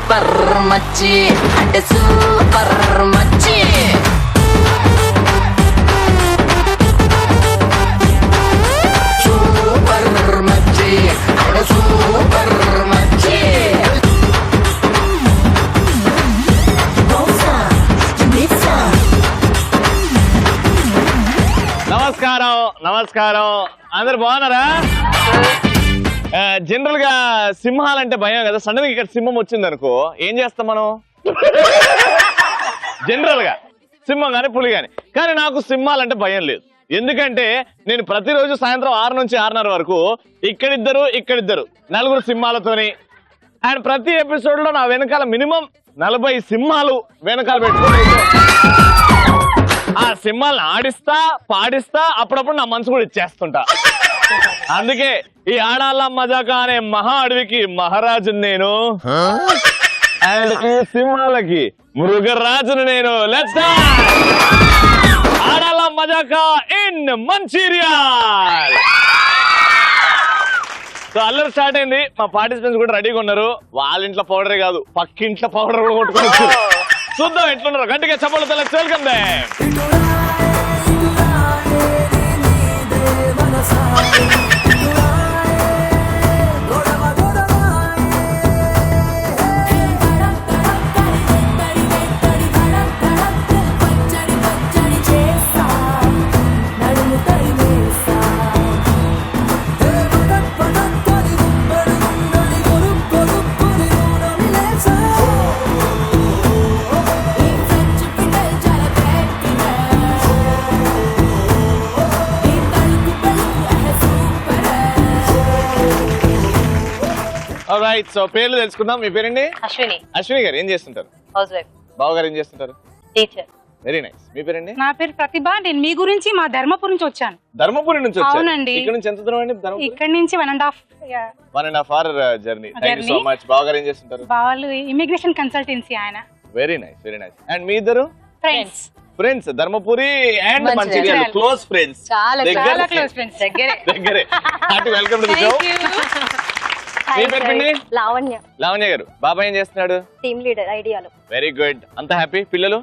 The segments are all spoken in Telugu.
సూపర్ మచ్చి అంటే సూపర్ మచ్చి సూపర్ మచ్చి అంటే సూపర్ మచ్చి నమస్కారం నమస్కారం అందరు బాగున్నారా? జనరల్ గా సింహాలంటే భయం కదా. సడన్ గా ఇక్కడ సింహం వచ్చింది అనుకో ఏం చేస్తాం మనం? జనరల్ గా సింహం గానీ పులి గాని. కానీ నాకు సింహాలంటే భయం లేదు. ఎందుకంటే నేను ప్రతిరోజు సాయంత్రం 6 నుంచి 6:30 వరకు ఇక్కడిద్దరు 4 సింహాలతోని అండ్ ప్రతి ఎపిసోడ్ లో నా వెనకాల మినిమం 40 సింహాలు వెనకాల పెట్టుకుని ఆ సింహాలను ఆడిస్తా పాడిస్తా అప్పుడప్పుడు నా మనసు కూడా ఇచ్చేస్తుంటా. అందుకే ఈ ఆడాళ్ళ మజాకా అనే మహా అడవికి మహారాజుని నేను అండ్ ఈ సింహాలకి మృగరాజును నేను. లెట్స్ ఆడాళ్ళ మజాకా ఇన్ మంచిర్యాల్. సో అల్లరి స్టార్ట్ అయింది. మా పార్టిసిపెంట్స్ కూడా రెడీగా ఉన్నారు. వాళ్ళ ఇంట్లో పౌడరే కాదు పక్కింట్లో పౌడర్ కూడా కొట్టుకోవచ్చు. చూద్దాం ఎట్లున్నారు. గట్టిగా చప్పలతో let's welcome them. Right, so పేర్లు తెలుసుకుందాం. మీ పేరండి? అశ్విని. అశ్విని గారు ఏం చేస్తుంటారు? Housewife. బావ గారు ఏం చేస్తుంటారు? టీచర్. Very nice. మీ పేరండి? నా పేరు ప్రతిభ. నేను మీ గురించి మా ధర్మపురి నుంచి వచ్చాను. ధర్మపురి నుంచి వచ్చారు? అవునండి. ఇక్కడ నుంచి ఎంత దూరం అండి? ఇక్కడ నుంచి 1.5 hour journey. Thank you so much. బావ గారు ఏం చేస్తుంటారు? వాళ్ళు ఇమిగ్రేషన్ కన్సల్టెన్సీ ఆయన. Very nice, very nice. And మీ ఇద్దరు? Friends. Friends. Dharmapuri and Mancherial close friends. చాలా చాలా క్లోజ్ ఫ్రెండ్స్. దగ్గరే. Hearty welcome to the show. మీ పేరు పిండి? లావణ్య. లావణ్య గారు. బాబా ఏం చేస్తున్నాడు? టీమ్ లీడర్ ఐడియాలో. Very good. అంత హ్యాపీ? పిల్లలు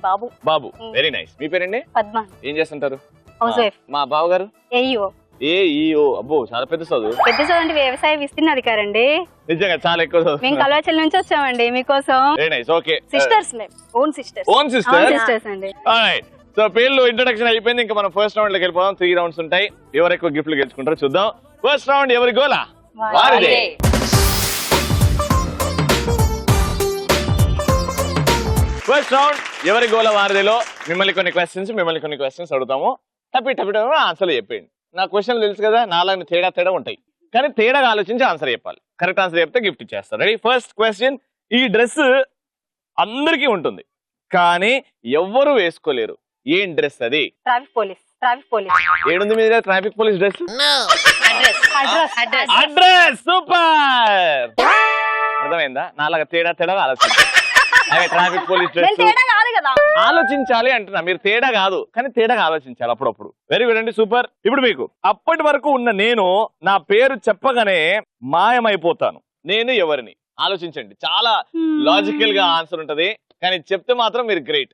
బాబు. బాబు. Very nice. మీ పేరండి? పద్మ. ఏం చేస్తుంటారు? House wife. మా బావ గారు? ఏఈఓ. ఏఈఓ. అబ్బో చాలా పెద్ద చదువు. పెద్ద చదువు అంటే వ్యవసాయ విస్తీర్ణ అధికారి అండి. నిజంగా చాలా ఎక్కువ. మేము కల్వాచల్ నుంచి వచ్చామండి మీకోసం. Very nice. ఓకే. సిస్టర్స్ మేము. Own sisters. ఓన్ సిస్టర్స్ అండి. ఆల్రైట్. సో పేర్లు ఇంట్రడక్షన్ అయిపోయింది. ఇంకా మనం ఫస్ట్ రౌండ్ లోకి వెళ్ళిపోదాం. 3 rounds ఉంటాయి. ఎవరు ఎక్కువ గిఫ్ట్లు గెలుచుకుంటారో చూద్దాం. ఫస్ట్ రౌండ్ ఎవరి గోలా? వారిదే. ఫస్ట్ రౌండ్ ఎవరి గోల వారిదిలో మిమ్మల్ని కొన్ని క్వశ్చన్స్ అడుగుతాము. టపి ఆన్సర్లు చెప్పండి. నా క్వశ్చన్లు తెలుసు కదా, నాలుగు తేడా ఉంటాయి. కానీ తేడాగా ఆలోచించి ఆన్సర్ చెప్పాలి. కరెక్ట్ ఆన్సర్ చెప్తే గిఫ్ట్ ఇచ్చేస్తారు. రెడీ? First question. ఈ డ్రెస్ అందరికీ ఉంటుంది కానీ ఎవ్వరూ వేసుకోలేరు. ఏం డ్రెస్ అది? Traffic police. ఏడుంది మీద traffic police dress? Address. Super. అర్థమైందా? నాలుగు తేడాగా ఆలోచించాలి. అదే ట్రాఫిక్ పోలీస్ డ్రెస్. ఆలోచించాలి అంటున్నా. మీరు తేడా కాదు కానీ తేడాగా ఆలోచించాలి అప్పుడప్పుడు. వెరీ గుడ్ అండి. సూపర్. ఇప్పుడు మీకు అప్పటి వరకు ఉన్న నేను నా పేరు చెప్పగానే మాయమైపోతాను. నేను ఎవరిని? ఆలోచించండి. చాలా లాజికల్ గా ఆన్సర్ ఉంటది కానీ చెప్తే మాత్రం మీరు గ్రేట్.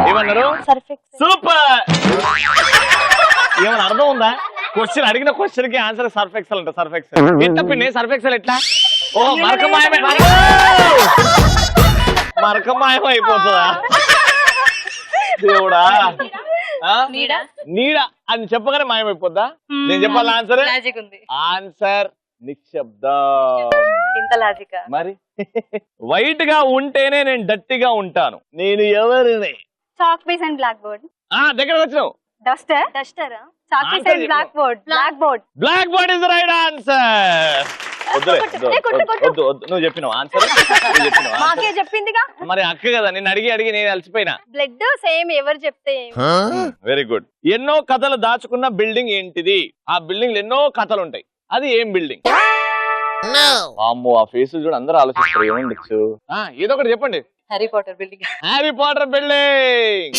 ఏమన్నారు? సూపర్. ఏమన్నా అర్థం ఉందా? క్వశ్చన్ అడిగిన క్వశ్చన్ కి ఆన్సర్ సర్ఫ్ ఎక్సెల్ అంట. సర్ఫ్ ఎక్సెల్ ఎంత పిండి? సర్ఫ్ ఎక్సెల్ ఎట్లా? ఓహో మరకమాయం అయిపోతుందా? దేవుడా. నీడ అని చెప్పగానే మాయమైపోద్దా? నేను చెప్పాలి ఆన్సర్. ఆన్సర్ నిశ్శబ్దం. మరి వైట్ గా ఉంటేనే నేను డట్టిగా ఉంటాను. నేను ఎవరిని? Chalk piece and blackboard. దగ్గర వచ్చినావు. Duster. Chalk piece and blackboard. Blackboard is the right answer. వద్దు నువ్వు చెప్పినావు ఆన్సర్. మాకే చెప్పిందిగా. మరి అక్క కదా, నిన్ను అడిగి నేను అలసిపోయినా. బ్లడ్ సేమ్ ఎవరు చెప్తే. Very good. ఎన్నో కథలు దాచుకున్న బిల్డింగ్ ఏంటిది? ఆ బిల్డింగ్ ఎన్నో కథలు ఉంటాయి. అది ఏం బిల్డింగ్? అమ్మో ఆ ఫేస్ చూడ అందరూ ఆలోచిస్తారు. ఏముండొచ్చు? ఏదో ఒకటి చెప్పండి. Harry Potter building. Harry Potter building.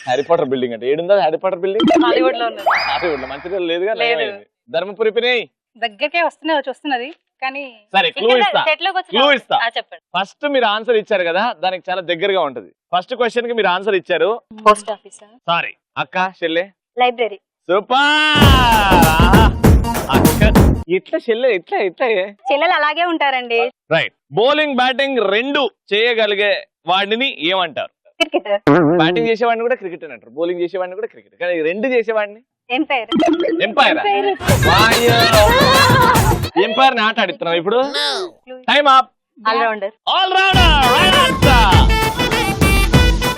Harry Potter building అంటే ఏడుందా? హ్యారీ పాటర్ బిల్డింగ్ హాలీవుడ్ లో ఉన్నది. హాలీవుడ్ లో. మంచిర్యాల లేదుగా. ధర్మపురి పిని దగ్గరకే వస్తున్నది కానీ సరే క్లూ ఇస్తా చెట్లోకి వచ్చి క్లూ ఇస్తా చెప్పండి. ఫస్ట్ మీరు ఆన్సర్ ఇచ్చారు కదా దానికి చాలా దగ్గరగా ఉంటది ఫస్ట్ క్వశ్చన్ కి మీరు ఆన్సర్ ఇచ్చారు పోస్ట్ ఆఫీసా? సారీ అక్క చెల్లె లైబ్రరీ. సూపర్ అక్క ఇట్లా చెల్లె ఇట్లా ఇట్లా చెల్లెలు అలాగే ఉంటారండి. రైట్ బౌలింగ్ బ్యాటింగ్ రెండు చేయగలిగే వాడిని ఏమంటారు క్రికెటర్. బ్యాటింగ్ చేసేవాడిని కూడా క్రికెట్ అంటారు బౌలింగ్ చేసేవాడిని కూడా క్రికెట్ కానీ రెండు చేసేవాడిని ఎంపైర్. ఎంపైర్ ఎంపైర్ ని ఆట ఆడిస్తున్నావు ఇప్పుడు time up allrounder. Allrounder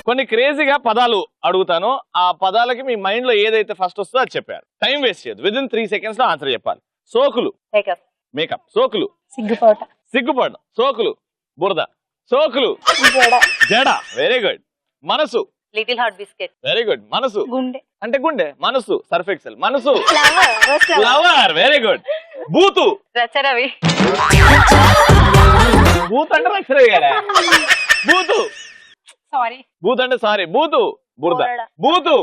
కొన్ని క్రేజీగా పదాలు అడుగుతాను ఆ పదాలకి మీ మైండ్ లో ఏదైతే ఫస్ట్ వస్తుందో అది చెప్పారు టైం వేస్ట్ చేయదు విదిన్ 3 seconds లో ఆన్సర్ చెప్పాలి సోకులు మేకప్. మేకప్ సోకులు సిగ్గుపోట. సిగ్గుపడడం సోకులు బురద సోకులు జడ వెరీ గుడ్ మనసు little heart biscuit. Very good మనసు గుండె. అంటే గుండె మనసు సర్ఫ్ ఎక్సెల్ మనసు flower. Rose flower. Flower very good బూతు రచరవి. బూత్ అంటే రక్షణ కదా బూతు సారీ బూత్ అంటే సారీ బూతు బురద బురద. బూతు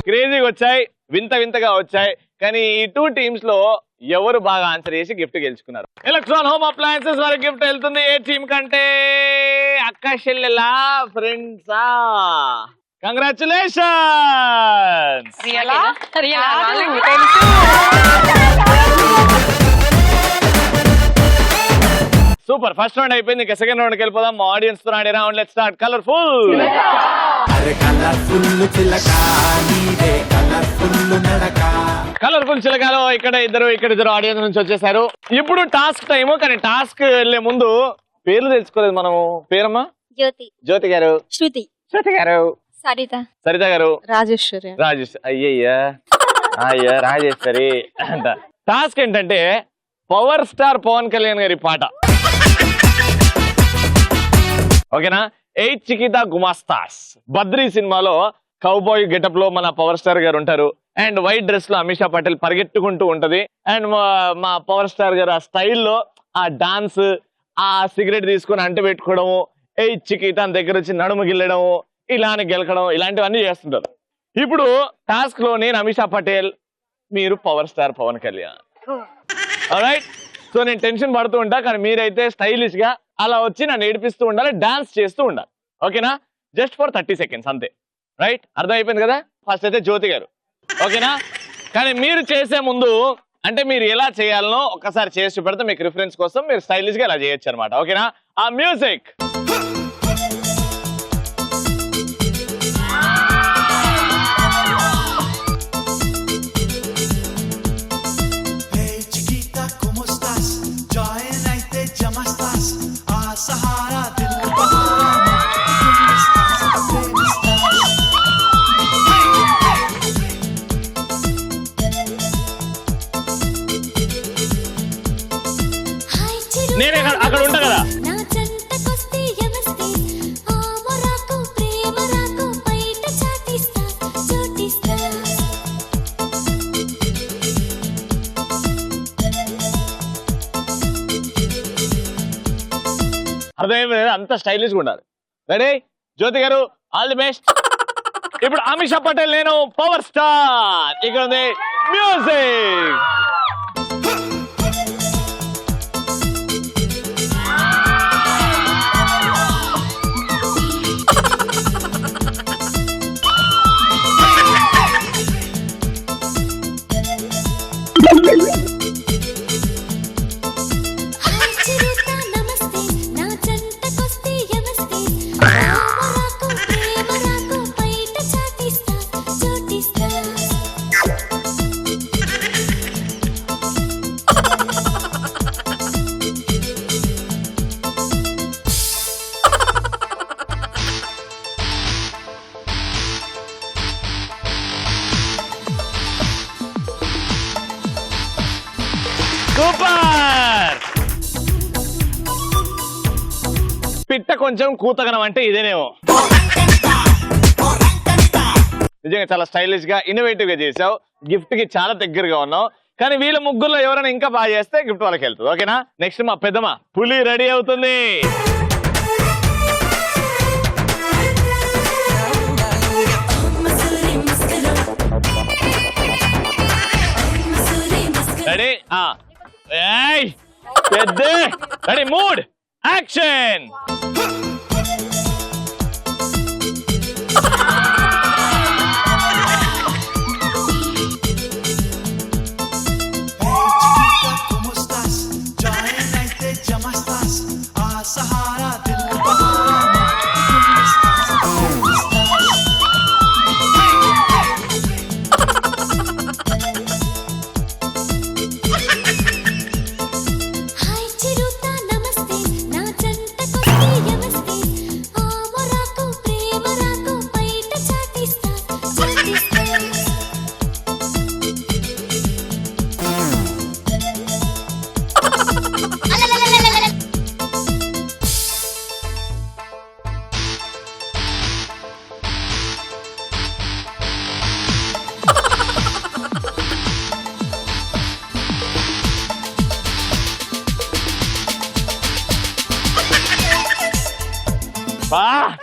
క్రేజీగా వచ్చాయి వింత వింతగా వచ్చాయి కానీ ఈ 2 teams లో ఎవరు బాగా ఆన్సర్ చేసి గిఫ్ట్ గెలుచుకున్నారు ఎలక్ట్రాన్ హోమ్ అప్లయన్సెస్ వారి గిఫ్ట్ వెళ్తుంది ఏ టీం కంటే అక్క చెల్లెలా ఫ్రెండ్సా కంగ్రాచులేషన్ రియలా? సూపర్ ఫస్ట్ రౌండ్ అయిపోయింది ఇంకా సెకండ్ రౌండ్కి వెళ్ళిపోదాం మా ఆడియన్స్ తో ఆడే round let's start colourful colourful చిలకాలో ఇక్కడ ఇద్దరు ఆడియన్స్ నుంచి వచ్చేసారు ఇప్పుడు టాస్క్ టైము కానీ టాస్క్ వెళ్లే ముందు పేర్లు తెలుసుకోలేదు మనము పేరమ్మా జ్యోతి. జ్యోతి గారు శృతి. శృతి గారు సరిత. సరిత గారు రాజేశ్వరి. అయ్యా రాజేశ్వరి అంట టాస్క్ ఏంటంటే పవర్ స్టార్ పవన్ కళ్యాణ్ గారి పాట ఓకేనా 8 చికితా గుమాస్తాస్ బద్రీ సినిమాలో కౌబాయ్ గెటప్ లో మన పవర్ స్టార్ గారు ఉంటారు అండ్ వైట్ డ్రెస్ లో అమిషా పటేల్ పరిగెట్టుకుంటూ ఉంటది అండ్ మా పవర్ స్టార్ గారు ఆ స్టైల్లో ఆ డాన్స్ ఆ సిగరెట్ తీసుకొని అంటు పెట్టుకోవడము 8 చికితా దగ్గర వచ్చి నడుము గిల్లడము ఇలానే గెలకడం ఇలాంటివన్నీ చేస్తుంటారు ఇప్పుడు టాస్క్ లో నేను అమిషా పటేల్ మీరు power star Pawan Kalyan right so నేను టెన్షన్ పడుతూ ఉంటా కానీ మీరైతే స్టైలిష్ గా అలా వచ్చి నన్ను ఏడిపిస్తూ ఉండాలి డాన్స్ చేస్తూ ఉండాలి ఓకేనా జస్ట్ ఫర్ 30 seconds అంతే రైట్ అర్థమైపోయింది కదా ఫస్ట్ అయితే జ్యోతి గారు ఓకేనా కానీ మీరు చేసే ముందు అంటే మీరు ఎలా చేయాలనో ఒక్కసారి చేసి చూపెడితే మీకు రిఫరెన్స్ కోసం మీరు స్టైలిష్ గా ఇలా చేయొచ్చు అనమాట ఓకేనా ఆ మ్యూజిక్ నేనే అక్కడ ఉంటా కదా అర్థమైంది అంత స్టైలిష్ గా ఉండాలి రెడీ జ్యోతి గారు ఆల్ ది బెస్ట్ ఇప్పుడు అమిషా పటేల్ నేను పవర్ స్టార్ ఇక్కడ ఉంది మ్యూజిక్ సూపర్ పిట్ట కొంచెం కూతగనం అంటే ఇదేనేమో నిజంగా చాలా స్టైలిష్ గా ఇన్నోవేటివ్ గా చేసావు గిఫ్ట్ కి చాలా దగ్గరగా ఉన్నావు కానీ వీళ్ళ ముగ్గురులో ఎవరైనా ఇంకా బాగా చేస్తే గిఫ్ట్ వాళ్ళకి వెళ్తుంది ఓకేనా నెక్స్ట్ మా పెద్దమ్మ పులి రెడీ అవుతుంది పెద్ద రెడీ మూడ్ యాక్షన్.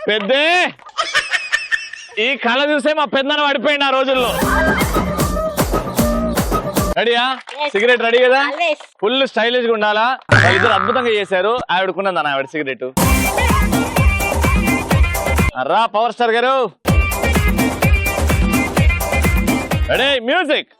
పెద్ద ఈ కళ చూసే మా పెద్దన పడిపోయింది ఆ రోజుల్లో. రెడీయా? సిగరెట్ రెడీ కదా? ఫుల్ స్టైలిష్ గా ఉండాలా? ఇద్దరు అద్భుతంగా చేశారు. ఆవిడకున్నది ఆవిడ సిగరెట్. రా పవర్ స్టార్ గారు. Ready music.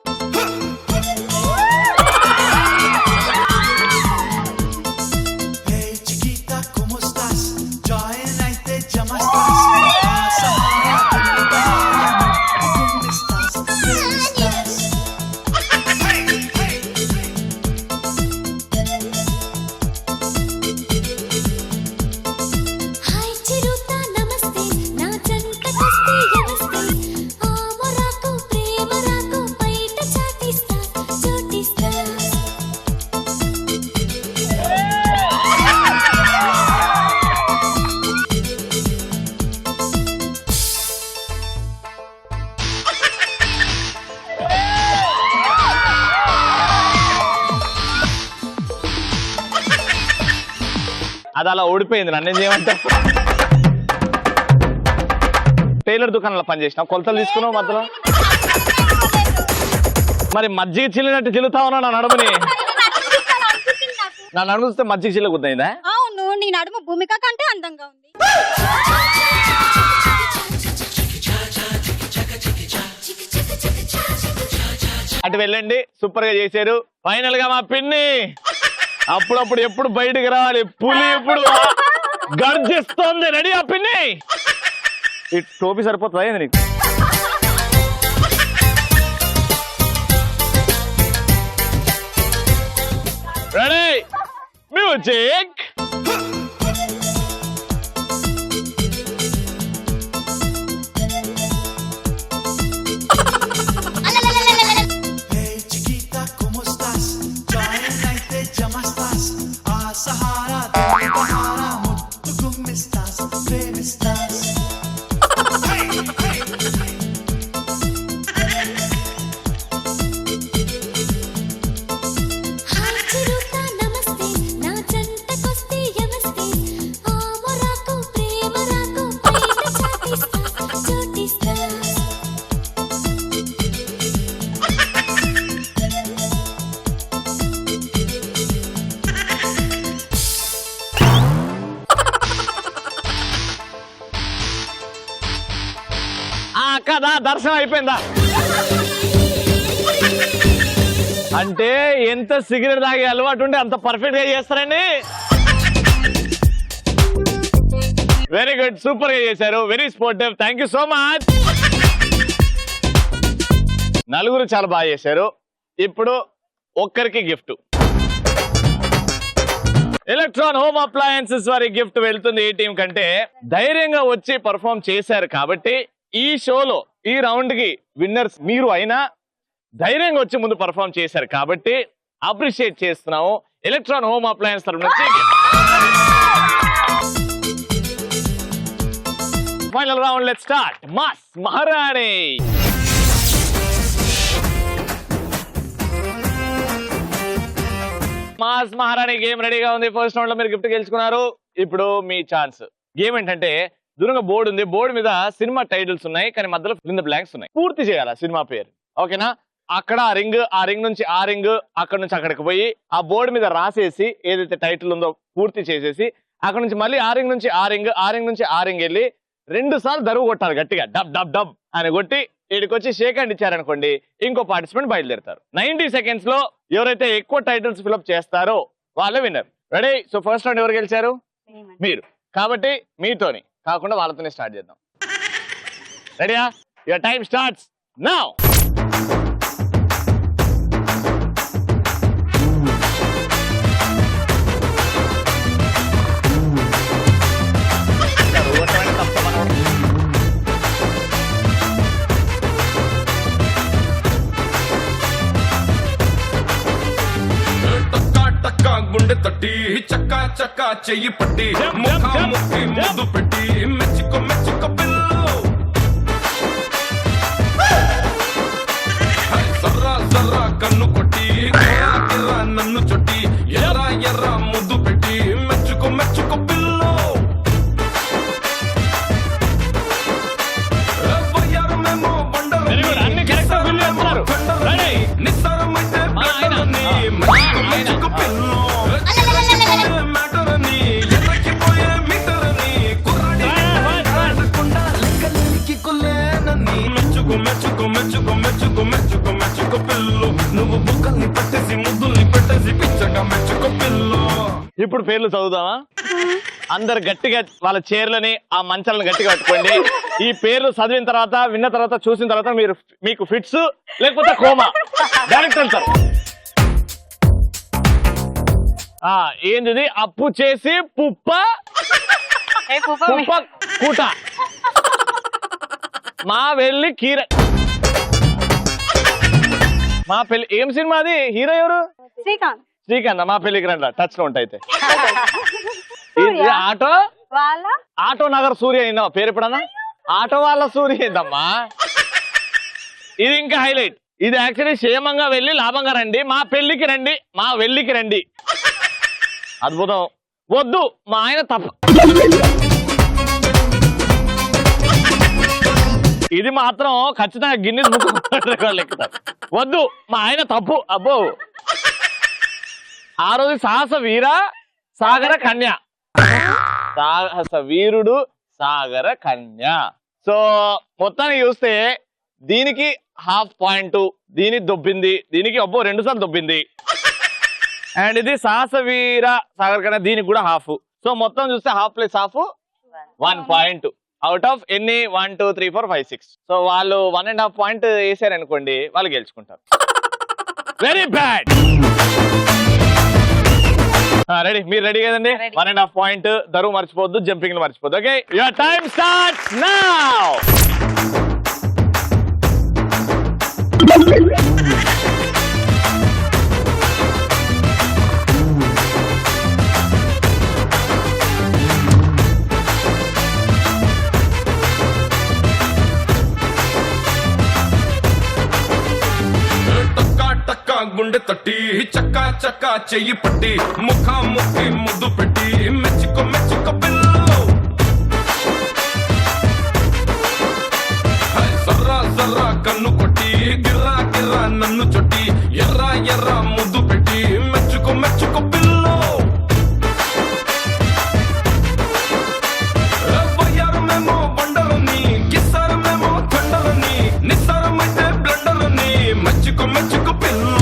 అది అలా ఓడిపోయింది. నన్ను ఏం చేయమంటే టైలర్ దుకాణంలో పనిచేసిన కొలతలు తీసుకున్నావు మధ్యలో. మరి మజ్జిగ చిల్లినట్టు చిల్లుతా ఉన్నా నా నడుముని. నా నడుము చూస్తే మజ్జిగ చిల్ల గుద్దయిందా? అవును, నీ నడుము భూమిక కంటే అందంగా ఉంది. అటు వెళ్ళండి, సూపర్ గా చేశారు. ఫైనల్ గా మా పిన్ని అప్పుడప్పుడు ఎప్పుడు బయటకు రావాలి. పులి ఇప్పుడు గర్జిస్తోంది. రెడీ ఆ పిన్ని? ఈ టోపీ సరిపోతుందా ఏంది నీకు? Ready music. కదా దర్శనం అయిపోయిందా? అంటే ఎంత సిగరెట్ తాగే అలవాటు ఉంటే అంత పర్ఫెక్ట్ గా చేస్తారండి. వెరీ గుడ్, సూపర్ గా చేశారు. Very sportive. Thank you so much. నలుగురు చాలా బాగా చేశారు. ఇప్పుడు ఒక్కరికి గిఫ్ట్. ఎలక్ట్రాన్ హోమ్ అప్లయన్సెస్ వారి గిఫ్ట్ వెళ్తుంది ఈ టీం కంటే. ధైర్యంగా వచ్చి పర్ఫార్మ్ చేశారు కాబట్టి ఈ షోలో ఈ రౌండ్ కి విన్నర్స్ మీరు అయినా ధైర్యంగా వచ్చి ముందు పర్ఫార్మ్ చేశారు కాబట్టి అప్రిషియేట్ చేస్తున్నాము. ఎలక్ట్రాన్ హోమ్ అప్లయన్స్ తరఫు నుంచి final round. Let's start. Mass మహారాణి. మాస్ మహారాణి గేమ్ రెడీగా ఉంది. ఫస్ట్ రౌండ్ లో మీరు గిఫ్ట్ గెలుచుకున్నారు. ఇప్పుడు మీ ఛాన్స్. గేమ్ ఏంటంటే దూరంగా బోర్డు ఉంది. బోర్డు మీద సినిమా టైటిల్స్ ఉన్నాయి కానీ మధ్యలో ఫిల్ ఇన్ ద బ్లాంక్స్ ఉన్నాయి. పూర్తి చేయాలా సినిమా పేరు. ఓకేనా? అక్కడ ఆ రింగ్ నుంచి ఆ రింగ్, అక్కడ నుంచి అక్కడికి పోయి ఆ బోర్డు మీద రాసేసి ఏదైతే టైటిల్ ఉందో పూర్తి చేసేసి అక్కడ నుంచి మళ్ళీ ఆ రింగ్ నుంచి ఆ రింగ్ నుంచి ఆ రింగ్ వెళ్ళి 2 సార్లు దరువు కొట్టాలి గట్టిగా, డబ్ డబ్ డబ్ అని కొట్టి ఇక్కడికొచ్చి షేక్ హ్యాండ్ ఇచ్చారనుకోండి, ఇంకో పార్టిసిపెంట్ బయలుదేరుతారు. 90 seconds లో ఎవరైతే ఎక్కువ టైటిల్స్ ఫిల్అప్ చేస్తారో వాళ్ళే winner. Ready? So first round ఎవరు గెలిచారు? మీరు. కాబట్టి మీతోని కాకుండా వాళ్ళతోనే స్టార్ట్ చేద్దాం. రెడీయా? Your time starts now. గుండె తట్టి చక్కా చక్కా చెయ్యి పట్టి ముఖాముఖి ముద్దు పెట్టి మెచ్చుకో మెచ్చుకో పిల్లు సర్రా సర్రా కన్ను కొట్టి కిర్రా కిర్రా నన్ను చొట్టి ఎర్ర ఎర్ర ముద్దు పెట్టి మెచ్చుకో మెచ్చుకో పిల్లు వయ్యారమేమో నిస్సారమైతే మెచ్చుకో మెచ్చుకో పిల్లు నువ్వు బుక్కల్ని పట్టేసి ముద్దుల్ని పెట్టేసి పిచ్చగా మెచ్చుకో పిల్లు. ఇప్పుడు పేర్లు చదువుదామా? అందరు గట్టిగా వాళ్ళ చైర్లని ఆ మంచాలను గట్టిగా పట్టుకోండి. ఈ పేర్లు చదివిన తర్వాత విన్న తర్వాత చూసిన తర్వాత మీకు ఫిట్స్ లేకపోతే కోమా డైరెక్ట్ వెళ్తారు. ఏంది? అప్పు చేసి పుప్ప కూట మా వెళ్ళి కీర మా పెళ్లి. ఏం సినిమా అది? హీరో ఎవరు? శ్రీకాంత్. మా పెళ్లికి రండి, టచ్ లో ఉంటాయితే. ఆటో నగర్ సూర్య అయినా పేరు ఎప్పుడన్నా? ఆటో వాళ్ళ సూర్య ఏందమ్మా? ఇది ఇంకా హైలైట్. ఇది యాక్చువల్లీ క్షేమంగా వెళ్ళి లాభంగా రండి, మా పెళ్లికి రండి, మా వెళ్ళికి రండి. అద్భుతం. వద్దు మా ఆయన తప్ప. ఇది మాత్రం ఖచ్చితంగా గిన్నిస్ బుక్ ఎక్కుతారు. వద్దు మా ఆయన తప్పు. అబ్బో. ఆ రోజు సాహస వీర సాగర కన్య. సాహస వీరుడు సాగర కన్య. సో మొత్తానికి చూస్తే దీనికి ½ పాయింట్, దీనికి దొబ్బింది, దీనికి అబ్బో 2 సార్లు దొబ్బింది. అండ్ ఇది సాహస వీర సాగర కన్య, దీనికి కూడా ½. సో మొత్తం చూస్తే ½ + ½ 1 పాయింట్. అవుట్ ఆఫ్ ఎన్ని? 1 2 3 4 5 6. సో వాళ్ళు 1.5 పాయింట్ వేసారు అనుకోండి, వాళ్ళు గెలుచుకుంటారు. Very bad. రెడీ? మీరు రెడీ కదండి? 1.5 పాయింట్. దరువు మర్చిపోద్దు, జంపింగ్ మర్చిపోద్దు. Okay, your time starts now. గుండె తట్టి చక్కా చక్కా చెయ్యి పట్టి ముఖాముఖి ముద్దు పెట్టి మెచ్చుకో మెచ్చుకో పిల్లు సర్రా సర్రా కన్ను కొట్టి గిర్రా గిర్రా నన్ను చొట్టి ఎర్ర ఎర్ర ముద్దు పెట్టి మెచ్చుకో మెచ్చుకో పిల్లు వయ్యారమేమో బండలని కిస్సారమేమో తండలని నిస్సారమైతే బ్లండలని మెచ్చుకో మెచ్చుకో పిల్లు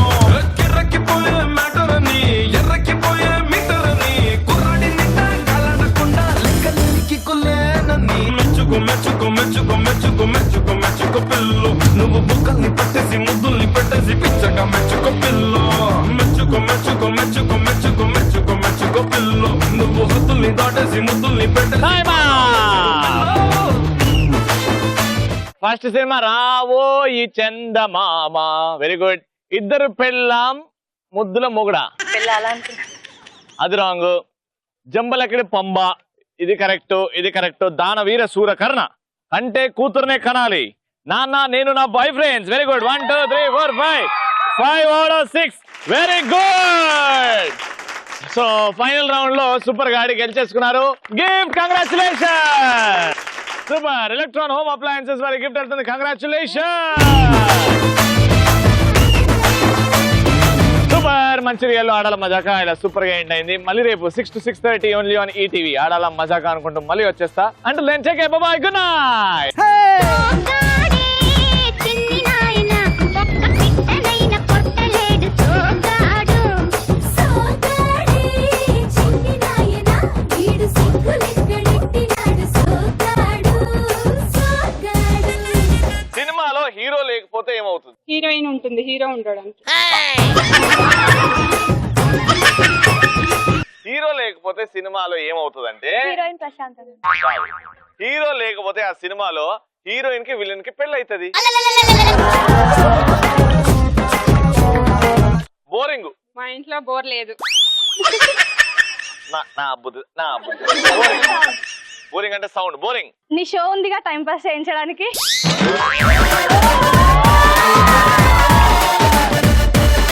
మెచ్చుకో మెచ్చుకో మెచ్చుకో మెచ్చుకో మెచ్చుకో పిల్లు నువ్వు బుక్కల్ని పట్టేసి ముద్దుల్ని పెట్టేసి పిచ్చగా మెచ్చుకో పిల్లు మెచ్చుకో మెచ్చుకో మెచ్చుకో మెచ్చుకో మెచ్చుకో మెచ్చుకో పిల్లు నువ్వు హద్దుల్ని దాటేసి ముద్దుల్ని పెట్టేసి. ఫస్ట్ సినిమా రావో ఈ చందమామ. Very good. ఇద్దరు పెళ్ళాం ముద్దుల మొగుడా, అది రాంగ్. జంబలక్కడి పంబ, ఇది కరెక్ట్. ఇది కరెక్ట్. దానవీర సూరకర్ణ అంటే కూతురునే కనాలి. నాన్న నేను నా boy friends. Very good. 1 2 3 4 5 out of 6. Very good. So final round లో సూపర్ గాడి గెలిచేసుకున్నారు. Gift. Congratulation. Super. Electron Home Appliances వారి గిఫ్ట్ వెళ్తుంది. కంగ్రాచులేషన్. సూపర్ మంచిర్యాలలో ఆడాల మజాకా ఇలా సూపర్ గా ఎండ్ అయింది. మళ్ళీ రేపు 6 to 6:30 ఓన్లీ ఆన్ ఈటీవీ ఆడాల మజాకా అనుకుంటూ మళ్ళీ వచ్చేస్తా. అంటే then take care, bye bye, good night. సినిమాలో హీరో లేకపోతే ఏమవుతుంది? హీరోయిన్ ఉంటుంది, హీరో ఉండడానికి. హీరో లేకపోతే సినిమాలో ఏమవుతుందంటే హీరోయిన్ ప్రశాంత్ హీరో లేకపోతే ఆ సినిమాలో హీరోయిన్ కి విలన్ కి పెళ్లి అవుతుంది. బోరింగ్. మా ఇంట్లో బోర్ లేదు. బోరింగ్ అంటే సౌండ్ బోరింగ్. నీ షో ఉందిగా టైం పాస్ చేయించడానికి.